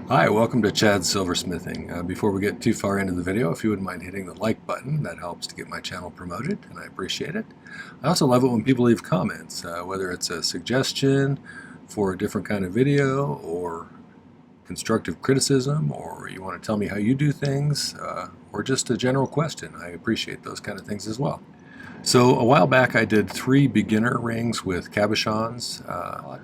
Hi, welcome to Chad's Silversmithing. Before we get too far into the video, if you wouldn't mind hitting the like button, that helps to get my channel promoted, and I appreciate it. I also love it when people leave comments, whether it's a suggestion for a different kind of video, or constructive criticism, or you want to tell me how you do things, or just a general question. I appreciate those kind of things as well. So a while back I did 3 beginner rings with cabochons.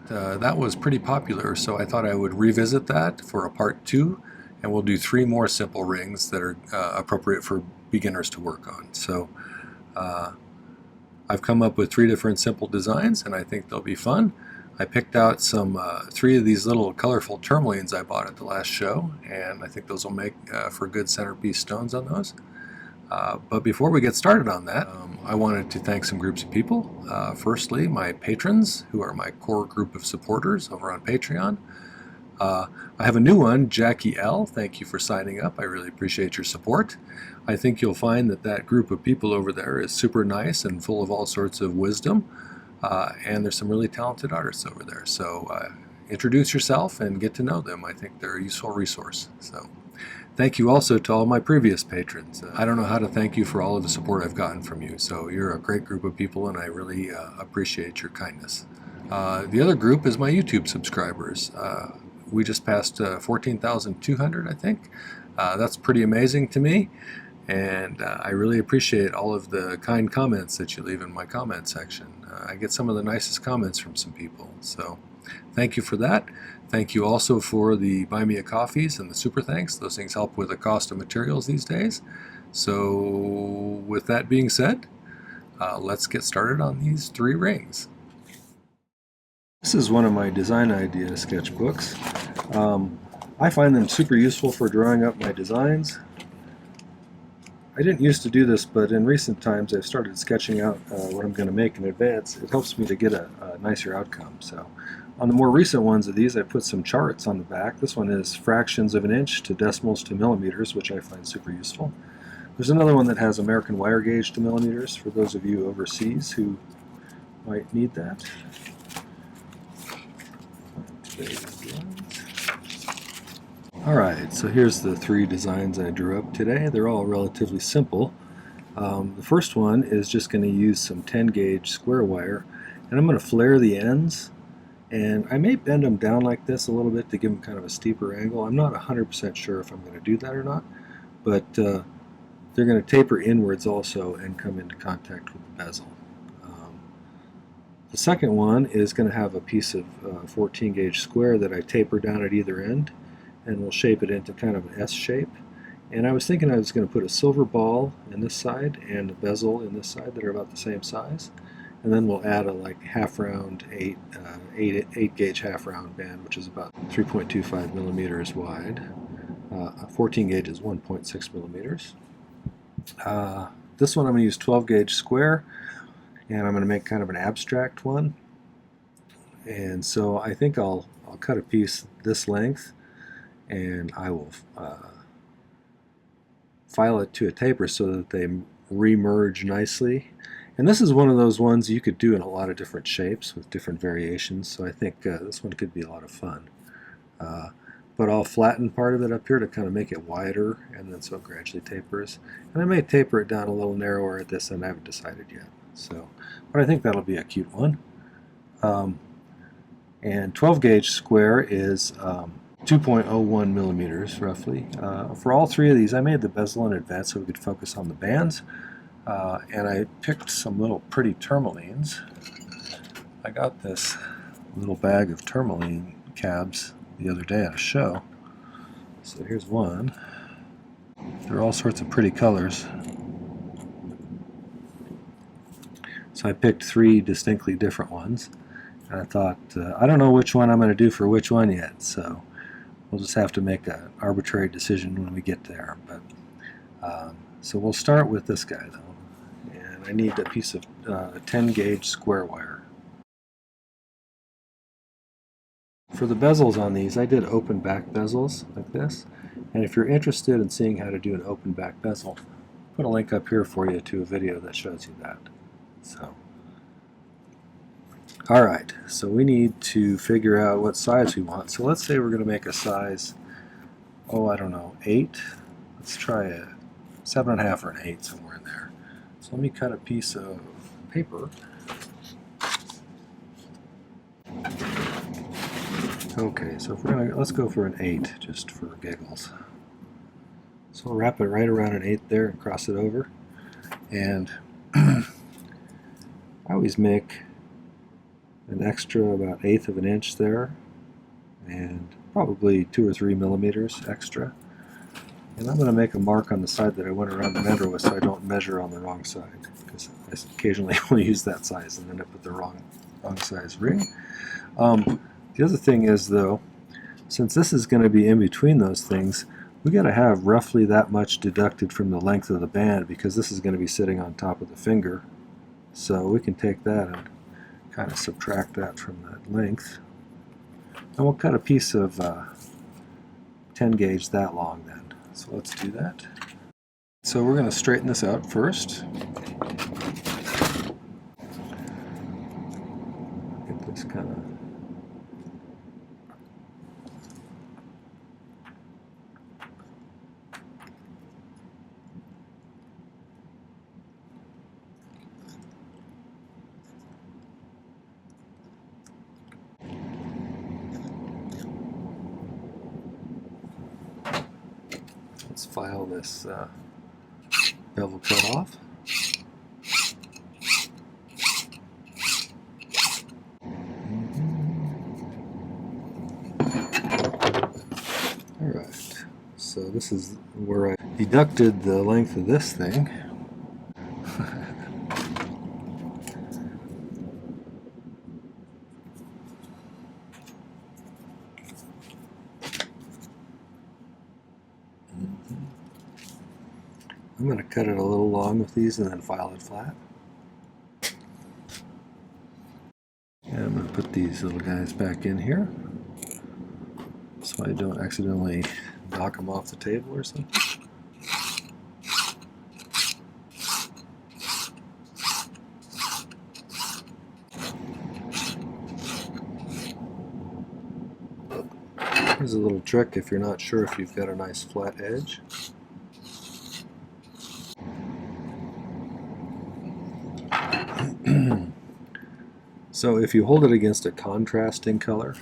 That was pretty popular, so I thought I would revisit that for a part 2, and we'll do 3 more simple rings that are appropriate for beginners to work on. So I've come up with 3 different simple designs, and I think they'll be fun. I picked out some 3 of these little colorful tourmalines I bought at the last show, and I think those will make for good centerpiece stones on those. But before we get started on that, I wanted to thank some groups of people. Firstly, my patrons, who are my core group of supporters over on Patreon. I have a new one, Jackie L. Thank you for signing up. I really appreciate your support. I think you'll find that that group of people over there is super nice and full of all sorts of wisdom. And there's some really talented artists over there. So introduce yourself and get to know them. I think they're a useful resource. So thank you also to all my previous patrons. I don't know how to thank you for all of the support I've gotten from you. So you're a great group of people, and I really appreciate your kindness. The other group is my YouTube subscribers. We just passed 14,200, I think. That's pretty amazing to me. And I really appreciate all of the kind comments that you leave in my comment section. I get some of the nicest comments from some people. So thank you for that. Thank you also for the Buy Me a Coffees and the Super Thanks. Those things help with the cost of materials these days. So with that being said, let's get started on these 3 rings. This is one of my design idea sketchbooks. I find them super useful for drawing up my designs. I didn't used to do this, but in recent times I've started sketching out what I'm going to make in advance. It helps me to get a nicer outcome. So on the more recent ones of these, I put some charts on the back. This one is fractions of an inch to decimals to millimeters, which I find super useful. There's another one that has American wire gauge to millimeters for those of you overseas who might need that. Alright, so here's the 3 designs I drew up today. They're all relatively simple. The first one is just going to use some 10 gauge square wire, and I'm going to flare the ends, and I may bend them down like this a little bit to give them kind of a steeper angle. I'm not 100% sure if I'm going to do that or not, but they're going to taper inwards also and come into contact with the bezel. The second one is going to have a piece of 14 gauge square that I taper down at either end, and we'll shape it into kind of an S shape. And I was thinking I was going to put a silver ball in this side and a bezel in this side that are about the same size, and then we'll add a like half round 8 gauge half round band, which is about 3.25 millimeters wide. 14 gauge is 1.6 millimeters. This one I'm going to use 12 gauge square, and I'm going to make kind of an abstract one. And so I think I'll cut a piece this length, and I will file it to a taper so that they re-merge nicely. And this is one of those ones you could do in a lot of different shapes with different variations, so I think this one could be a lot of fun. But I'll flatten part of it up here to kind of make it wider, and then so it gradually tapers. And I may taper it down a little narrower at this end. I haven't decided yet. So, but I think that'll be a cute one. And 12 gauge square is 2.01 millimeters roughly. For all 3 of these, I made the bezel in advance so we could focus on the bands. And I picked some little pretty tourmalines. I got this little bag of tourmaline cabs the other day at a show. So here's one. There are all sorts of pretty colors. So I picked 3 distinctly different ones. And I thought, I don't know which one I'm going to do for which one yet, so we'll just have to make an arbitrary decision when we get there. But so we'll start with this guy though, and I need a piece of 10 gauge square wire. For the bezels on these, I did open back bezels like this, and if you're interested in seeing how to do an open back bezel, I'll put a link up here for you to a video that shows you that. So Alright, so we need to figure out what size we want. So let's say we're going to make a size oh, I don't know, 8. Let's try a 7.5 or an 8, somewhere in there. So let me cut a piece of paper. Okay, so if we're gonna, let's go for an 8, just for giggles. So we'll wrap it right around an 8 there and cross it over. And I always make an extra about 1/8 of an inch there, and probably 2 or 3 millimeters extra. And I'm going to make a mark on the side that I went around the mender with so I don't measure on the wrong side, because I occasionally will use that size and end up with the wrong size ring. The other thing is, though, since this is going to be in between those things, we got to have roughly that much deducted from the length of the band, because this is going to be sitting on top of the finger. So we can take that and kind of subtract that from that length. And we'll cut a piece of 10 gauge that long then. So let's do that. So we're going to straighten this out first. Get this kind of... Let's file this bevel cut off. Alright, so this is where I deducted the length of this thing. I'm going to cut it a little long with these and then file it flat. And I'm going to put these little guys back in here so I don't accidentally knock them off the table or something. Here's a little trick if you're not sure if you've got a nice flat edge. So if you hold it against a contrasting color,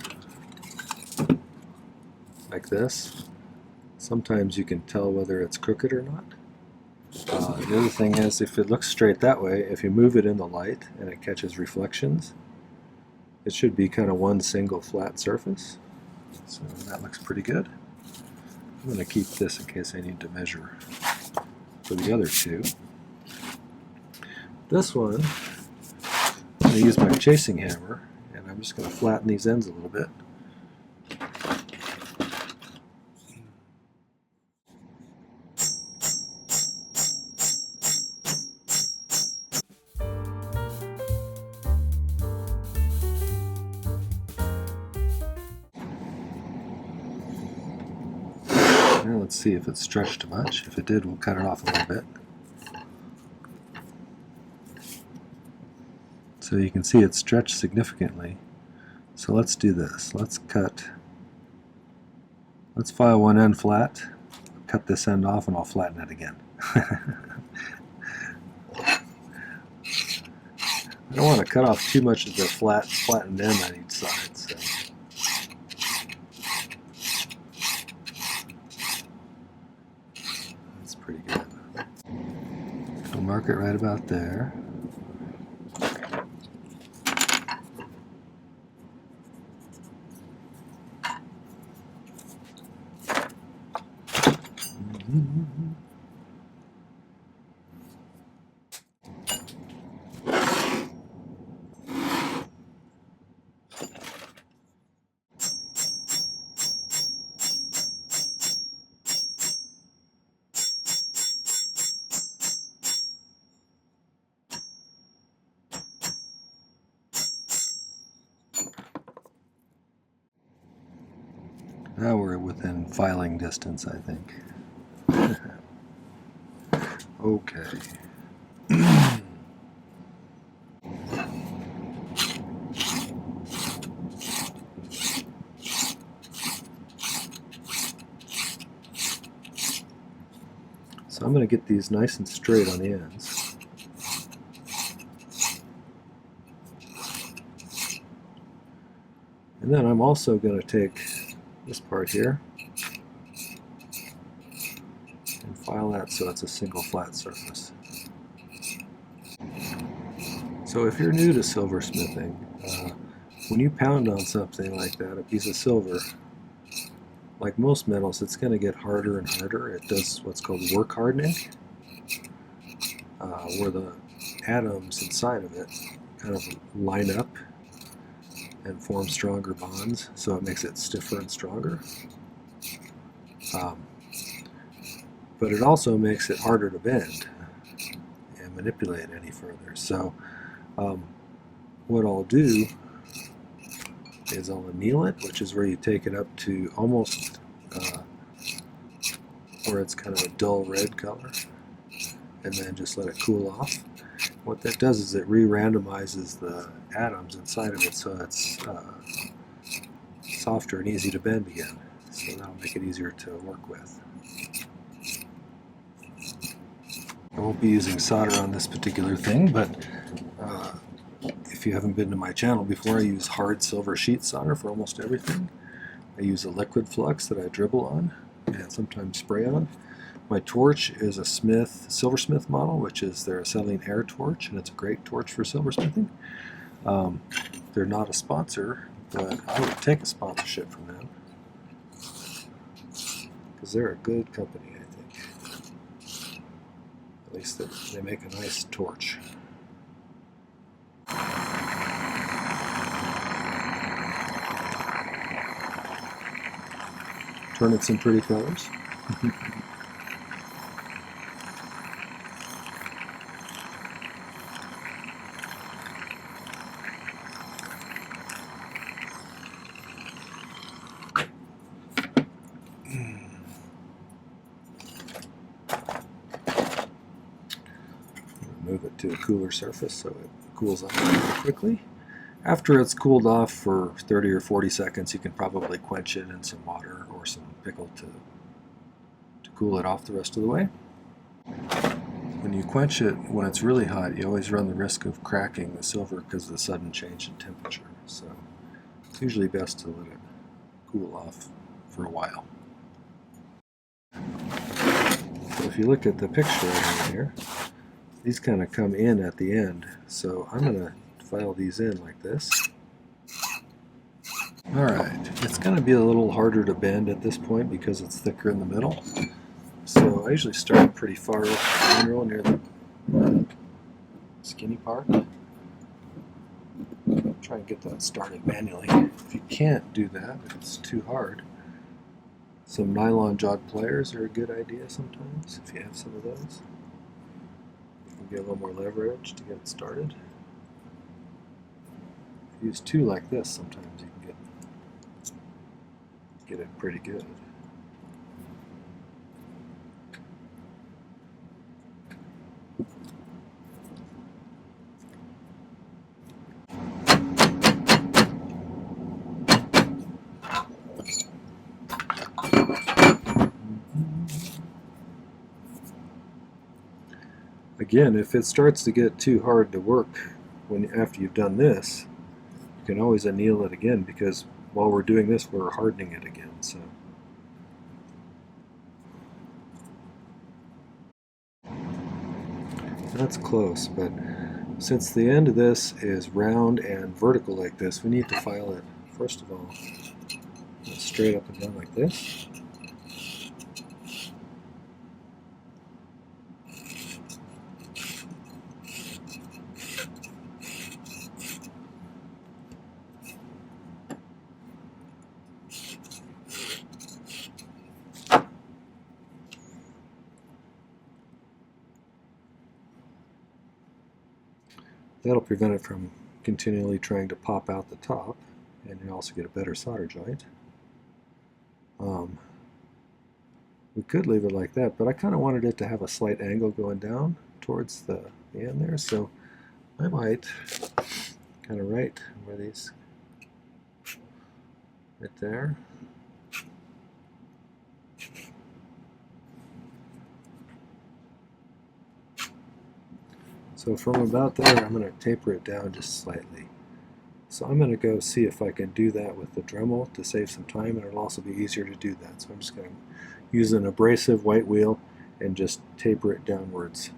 like this, sometimes you can tell whether it's crooked or not. The other thing is, if it looks straight that way, if you move it in the light and it catches reflections, it should be kind of one single flat surface. So that looks pretty good. I'm going to keep this in case I need to measure for the other two. This one, I'm going to use my chasing hammer, and I'm just going to flatten these ends a little bit. Now let's see if it's stretched too much. If it did, we'll cut it off a little bit. So you can see it's stretched significantly. So let's do this. Let's file one end flat, cut this end off, and I'll flatten it again. I don't want to cut off too much of the flattened end on each side. So. That's pretty good. I'll mark it right about there. Now we're within filing distance, I think. Okay. So I'm going to get these nice and straight on the ends. And then I'm also going to take this part here and file that so it's a single flat surface. So if you're new to silversmithing, when you pound on something like that, a piece of silver, like most metals, it's going to get harder and harder. It does what's called work hardening, where the atoms inside of it kind of line up and form stronger bonds, so it makes it stiffer and stronger. But it also makes it harder to bend and manipulate any further. So what I'll do is I'll anneal it, which is where you take it up to almost where it's kind of a dull red color, and then just let it cool off. What that does is it re-randomizes the atoms inside of it so it's softer and easy to bend again. So that'll make it easier to work with. I won't be using solder on this particular thing, but if you haven't been to my channel before, I use hard silver sheet solder for almost everything. I use a liquid flux that I dribble on and sometimes spray on. My torch is a Silversmith model, which is their acetylene air torch, and it's a great torch for silversmithing. They're not a sponsor, but I would take a sponsorship from them because they're a good company, I think. At least they make a nice torch. Turn it some pretty colors. Move it to a cooler surface so it cools off really quickly. After it's cooled off for 30 or 40 seconds, you can probably quench it in some water or some pickle to cool it off the rest of the way. When you quench it, when it's really hot, you always run the risk of cracking the silver because of the sudden change in temperature. So it's usually best to let it cool off for a while. So if you look at the picture over here, these kind of come in at the end. So I'm going to file these in like this. Alright, it's going to be a little harder to bend at this point because it's thicker in the middle. So I usually start pretty far up the mineral near the skinny part. Try and get that started manually. If you can't do that, if it's too hard, some nylon jawed pliers are a good idea sometimes if you have some of those. You can get a little more leverage to get it started. If you use two like this, sometimes you can get it pretty good. Again, if it starts to get too hard to work after you've done this, you can always anneal it again, because while we're doing this, we're hardening it again. So that's close, but since the end of this is round and vertical like this, we need to file it, first of all, straight up and down like this. That'll prevent it from continually trying to pop out the top, and you also get a better solder joint. We could leave it like that, but I kind of wanted it to have a slight angle going down towards the end there, so I might kind of right where these, right there. So from about there, I'm going to taper it down just slightly. So I'm going to go see if I can do that with the Dremel to save some time, and it'll also be easier to do that. So I'm just going to use an abrasive white wheel and just taper it downwards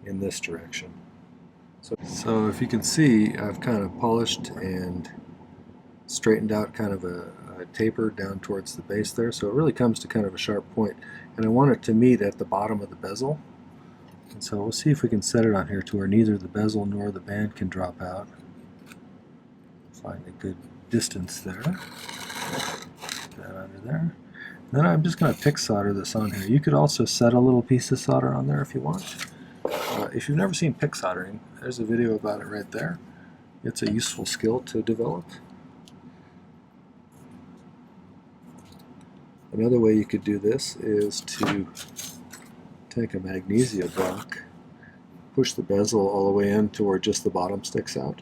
in this direction. So if you can see, I've kind of polished and straightened out kind of a taper down towards the base there, so it really comes to kind of a sharp point, and I want it to meet at the bottom of the bezel. And so we'll see if we can set it on here to where neither the bezel nor the band can drop out. Find a good distance there. Put that under there. Then I'm just going to pick solder this on here. You could also set a little piece of solder on there if you want. If you've never seen pick soldering, there's a video about it right there. It's a useful skill to develop. Another way you could do this is to take a magnesia block, push the bezel all the way in to where just the bottom sticks out,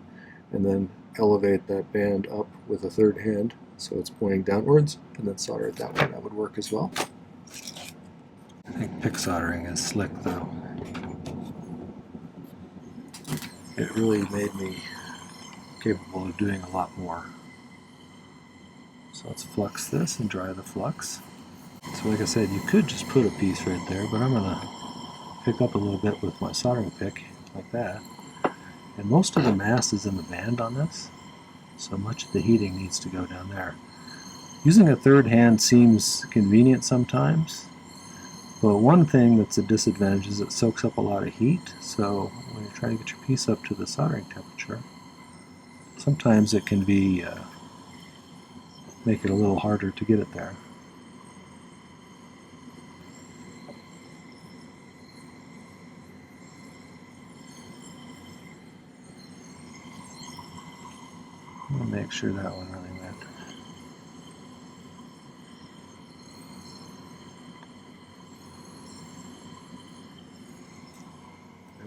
and then elevate that band up with a third hand so it's pointing downwards, and then solder it that way. That would work as well. I think pick soldering is slick though. It really made me capable of doing a lot more. So let's flux this and dry the flux. So like I said, you could just put a piece right there, but I'm going to pick up a little bit with my soldering pick, like that. And most of the mass is in the band on this, so much of the heating needs to go down there. Using a third hand seems convenient sometimes, but one thing that's a disadvantage is it soaks up a lot of heat, so when you're trying to get your piece up to the soldering temperature, sometimes it can be make it a little harder to get it there. I'm going to make sure that one really went.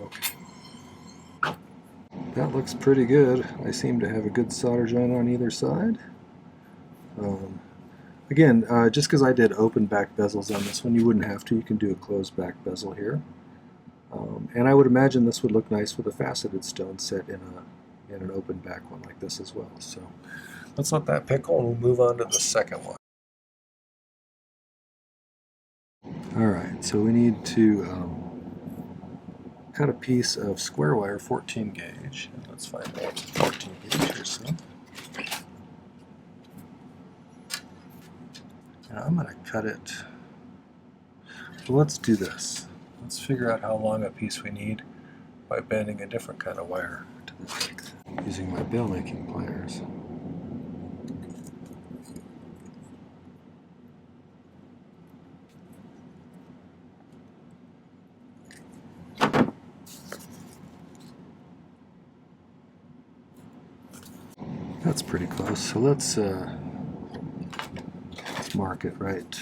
Okay. That looks pretty good. I seem to have a good solder joint on either side. Again, just because I did open back bezels on this one, you wouldn't have to. You can do a closed back bezel here. And I would imagine this would look nice with a faceted stone set in an open back one like this as well. So let's let that pickle and we'll move on to the second one. Alright, so we need to cut a piece of square wire 14 gauge. Let's find out 14 gauge here soon. Now I'm going to cut it. Well, let's do this. Let's figure out how long a piece we need by bending a different kind of wire to this length using my bail making pliers. That's pretty close. So let's mark it right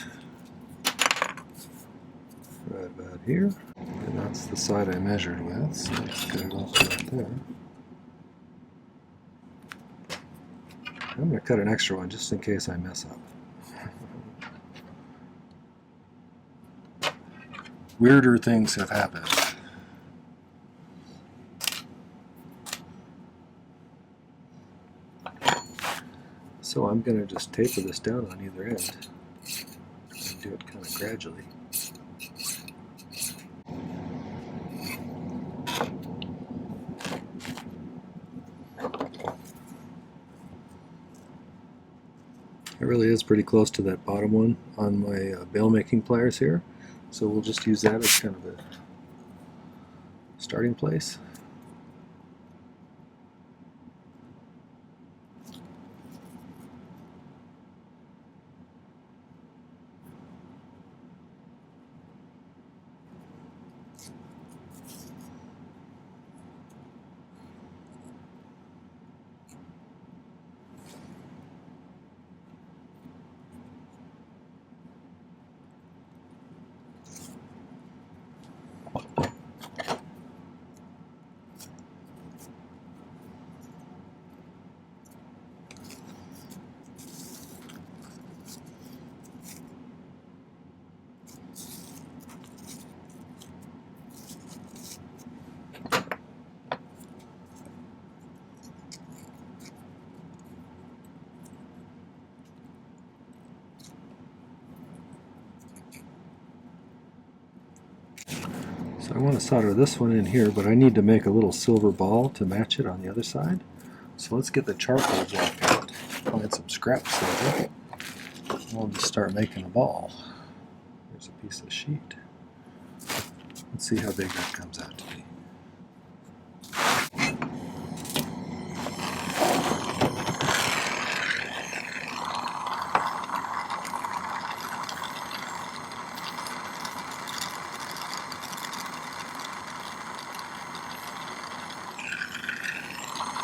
about here. And that's the side I measured with, so let's get it off right there. I'm going to cut an extra one just in case I mess up. Weirder things have happened. So I'm going to just taper this down on either end and do it kind of gradually. It really is pretty close to that bottom one on my bail making pliers here, so we'll just use that as kind of a starting place. So I want to solder this one in here, but I need to make a little silver ball to match it on the other side. So let's get the charcoal block out, find some scrap silver, and we'll just start making a ball. Here's a piece of sheet. Let's see how big that comes out to be.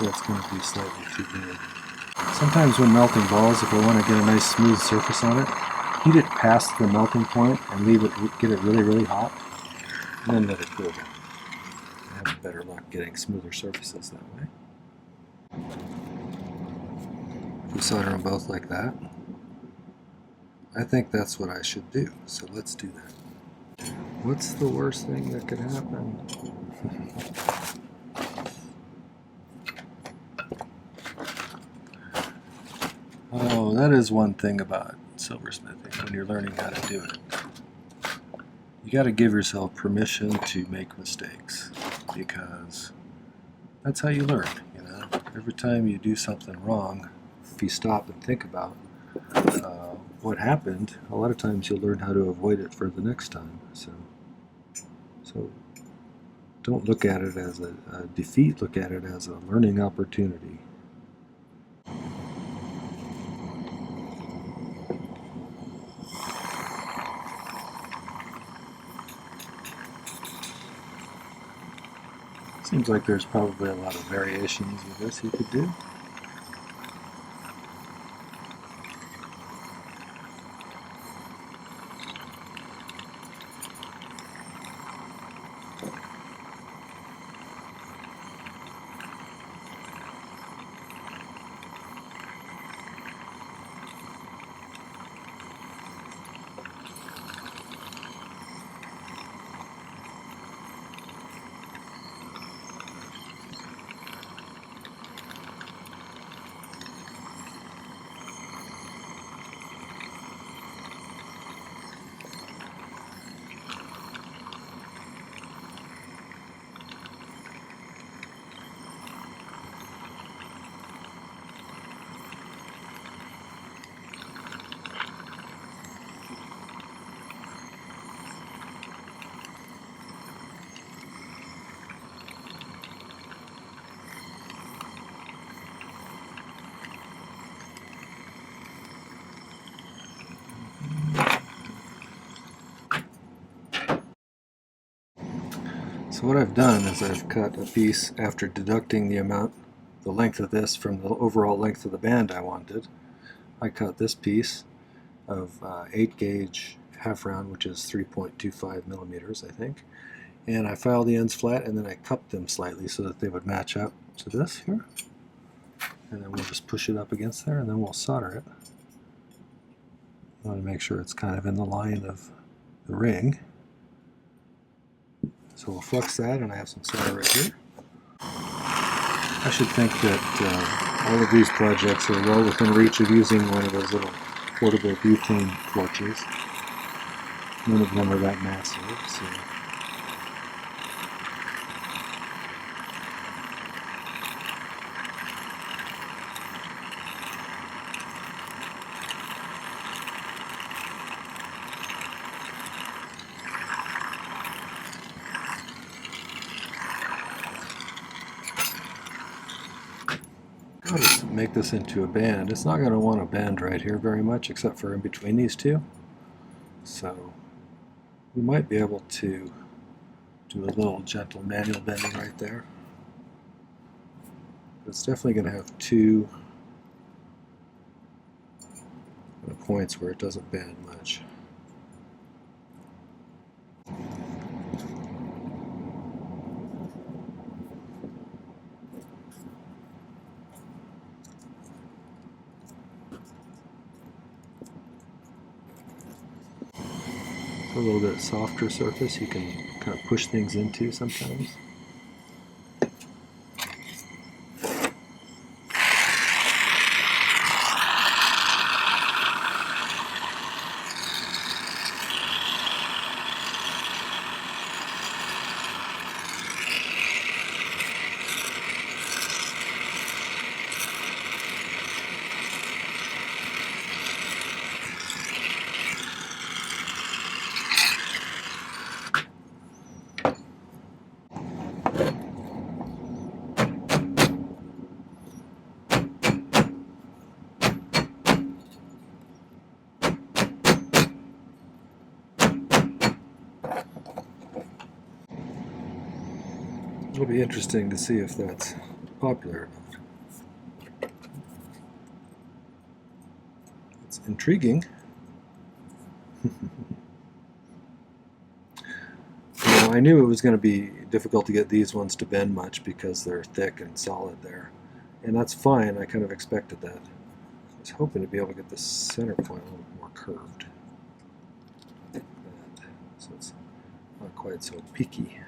That's going to be slightly too big. Sometimes when melting balls, if I want to get a nice smooth surface on it, heat it past the melting point and leave it, get it really, really hot, and then let it cool down. I have better luck getting smoother surfaces that way. If we solder them both like that, I think that's what I should do. So let's do that. What's the worst thing that could happen? Oh, that is one thing about silversmithing when you're learning how to do it. You got to give yourself permission to make mistakes, because that's how you learn, you know. Every time you do something wrong, if you stop and think about what happened, a lot of times you'll learn how to avoid it for the next time. So don't look at it as a defeat, look at it as a learning opportunity. Seems like there's probably a lot of variations with this you could do. So what I've done is I've cut a piece after deducting the length of this from the overall length of the band I wanted. I cut this piece of 8 gauge half round, which is 3.25 millimeters, I think, and I filed the ends flat, and then I cupped them slightly so that they would match up to this here, and then we'll just push it up against there, and then we'll solder it. I want to make sure it's kind of in the line of the ring. So we'll flux that, and I have some solder right here. I should think that all of these projects are well within reach of using one of those little portable butane torches. None of them are that massive, so. I'll just make this into a band. It's not going to want to bend right here very much, except for in between these two. So we might be able to do a little gentle manual bending right there. It's definitely going to have two points where it doesn't bend much. A little bit softer surface you can kind of push things into sometimes. It'll be interesting to see if that's popular or not. It's intriguing. I knew it was going to be difficult to get these ones to bend much because they're thick and solid there. And that's fine, I kind of expected that. I was hoping to be able to get the center point a little more curved. Like that. So it's not quite so peaky.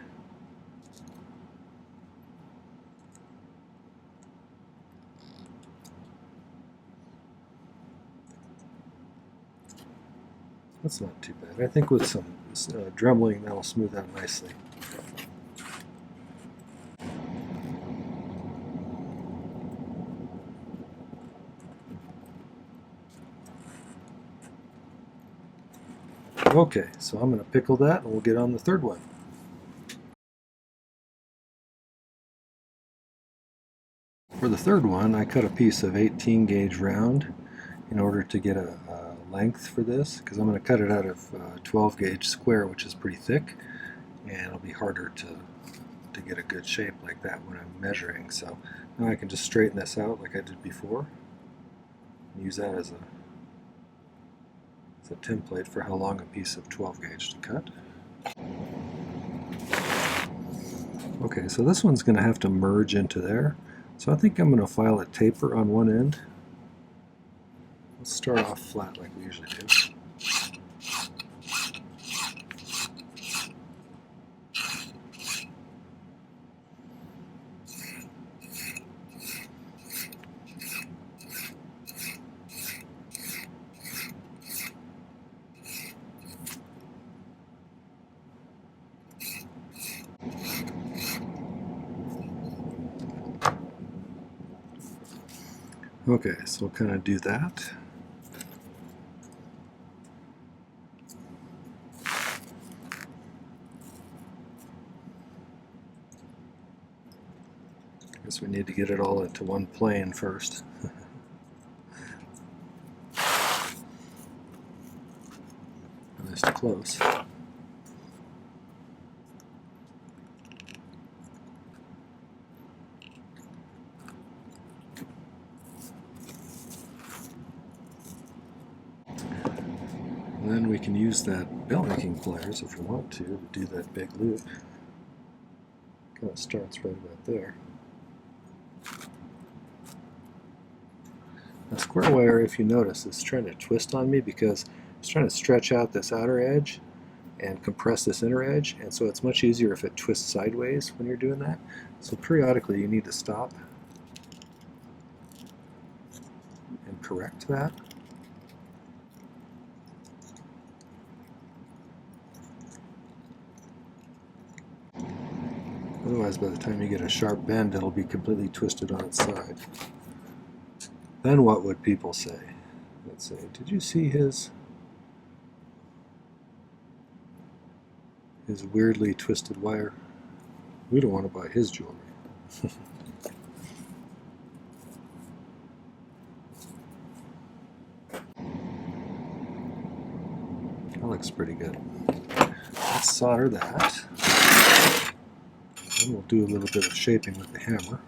That's not too bad. I think with some dremeling that'll smooth out nicely. Okay, so I'm going to pickle that and we'll get on the third one. For the third one, I cut a piece of 18 gauge round in order to get a length for this, because I'm going to cut it out of 12 gauge square, which is pretty thick, and it'll be harder to get a good shape like that when I'm measuring. So now I can just straighten this out like I did before and use that as a template for how long a piece of 12 gauge to cut. Okay, so this one's going to have to merge into there. So I think I'm going to file a taper on one end. Let's start off flat like we usually do. Okay, so we'll kind of do that. Guess we need to get it all into one plane first. Nice and close. And then we can use that belt making pliers if we want to do that big loop. Kind of starts right about there. Now square wire, if you notice, is trying to twist on me because it's trying to stretch out this outer edge and compress this inner edge, and so it's much easier if it twists sideways when you're doing that. So periodically you need to stop and correct that. Otherwise, by the time you get a sharp bend, it'll be completely twisted on its side. Then what would people say? Let's say, did you see his weirdly twisted wire? We don't want to buy his jewelry. That looks pretty good. Let's solder that. And we'll do a little bit of shaping with the hammer.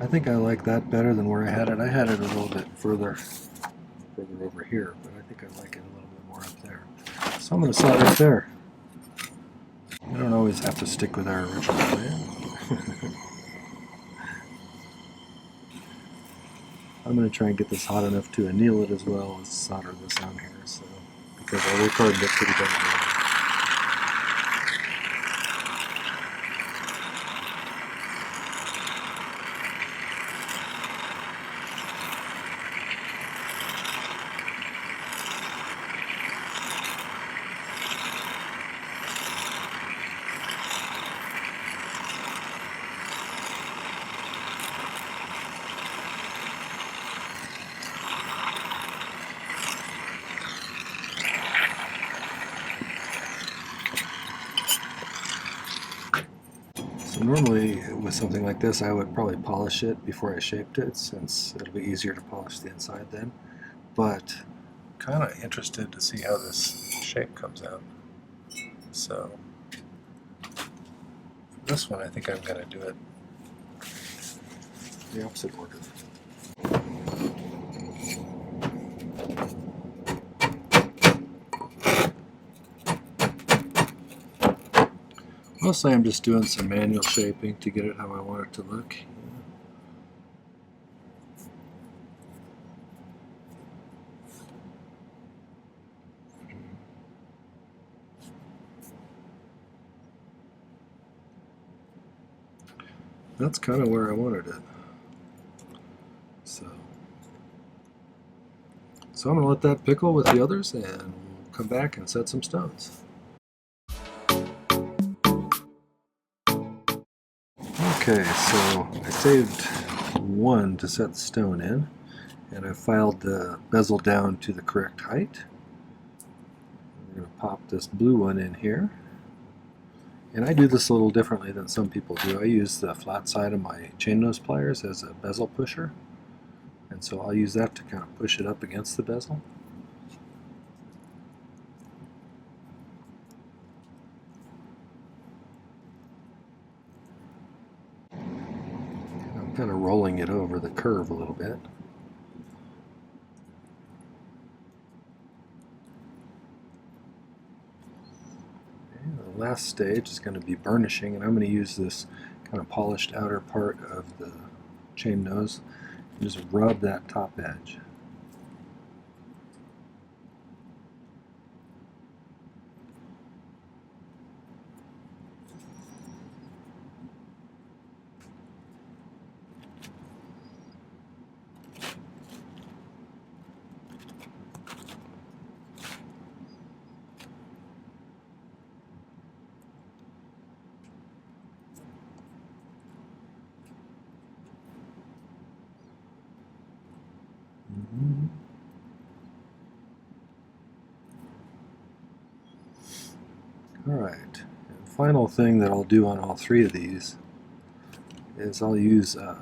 I think I like that better than where I had it. I had it a little bit further over here, but I think I like it a little bit more up there. So I'm going to solder it there. I don't always have to stick with our original plan. I'm going to try and get this hot enough to anneal it as well as solder this on here, so because I work hard and get pretty done. Normally with something like this I would probably polish it before I shaped it, since it'll be easier to polish the inside then. But kind of interested to see how this shape comes out. So this one I think I'm going to do it the opposite order. Mostly I'm just doing some manual shaping to get it how I want it to look. That's kind of where I wanted it. So I'm going to let that pickle with the others, and we'll come back and set some stones. Okay, so I saved one to set the stone in, and I filed the bezel down to the correct height. We're going to pop this blue one in here. And I do this a little differently than some people do. I use the flat side of my chain nose pliers as a bezel pusher. And so I'll use that to kind of push it up against the bezel. I'm kind of rolling it over the curve a little bit. And the last stage is going to be burnishing, and I'm going to use this kind of polished outer part of the chain nose and just rub that top edge. Alright, and final thing that I'll do on all three of these is I'll use a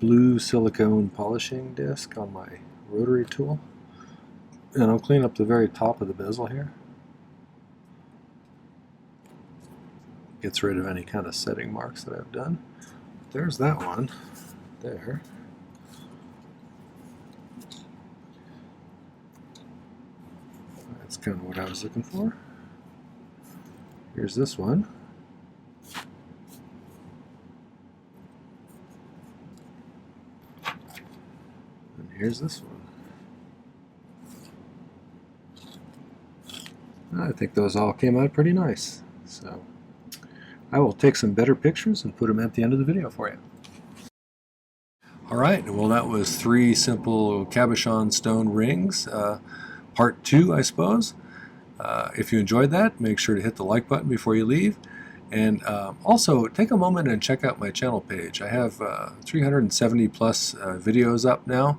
blue silicone polishing disc on my rotary tool, and I'll clean up the very top of the bezel here. Gets rid of any kind of setting marks that I've done. There's that one there. That's kind of what I was looking for. Here's this one. And here's this one. I think those all came out pretty nice. So I will take some better pictures and put them at the end of the video for you. Alright, well that was 3 simple cabochon stone rings. Part 2, I suppose. If you enjoyed that, make sure to hit the like button before you leave. And also, take a moment and check out my channel page. I have 370 plus videos up now.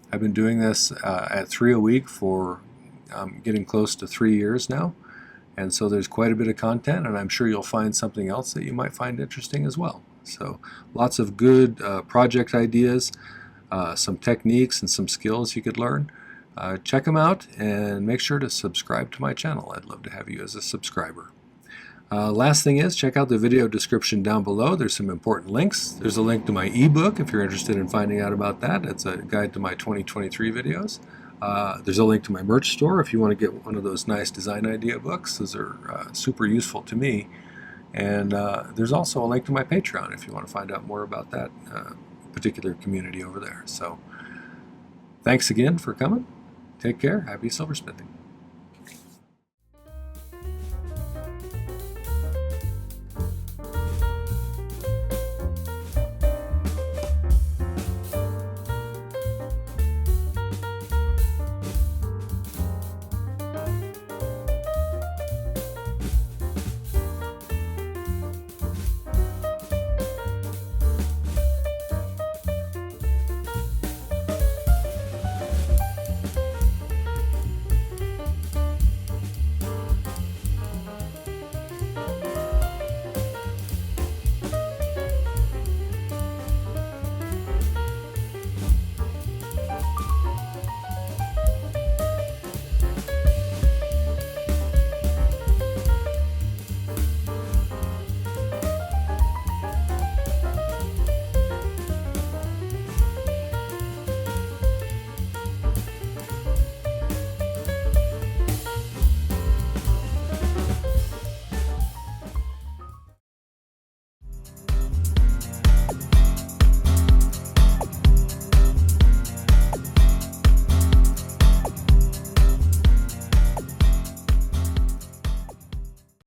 I've been doing this at 3 a week for getting close to 3 years now. And so there's quite a bit of content, and I'm sure you'll find something else that you might find interesting as well. So lots of good project ideas, some techniques and some skills you could learn. Check them out and make sure to subscribe to my channel. I'd love to have you as a subscriber. Last thing is, check out the video description down below. There's some important links. There's a link to my ebook if you're interested in finding out about that. It's a guide to my 2023 videos. There's a link to my merch store if you want to get one of those nice design idea books. Those are super useful to me. And there's also a link to my Patreon if you want to find out more about that particular community over there. So thanks again for coming. Take care. Happy silversmithing.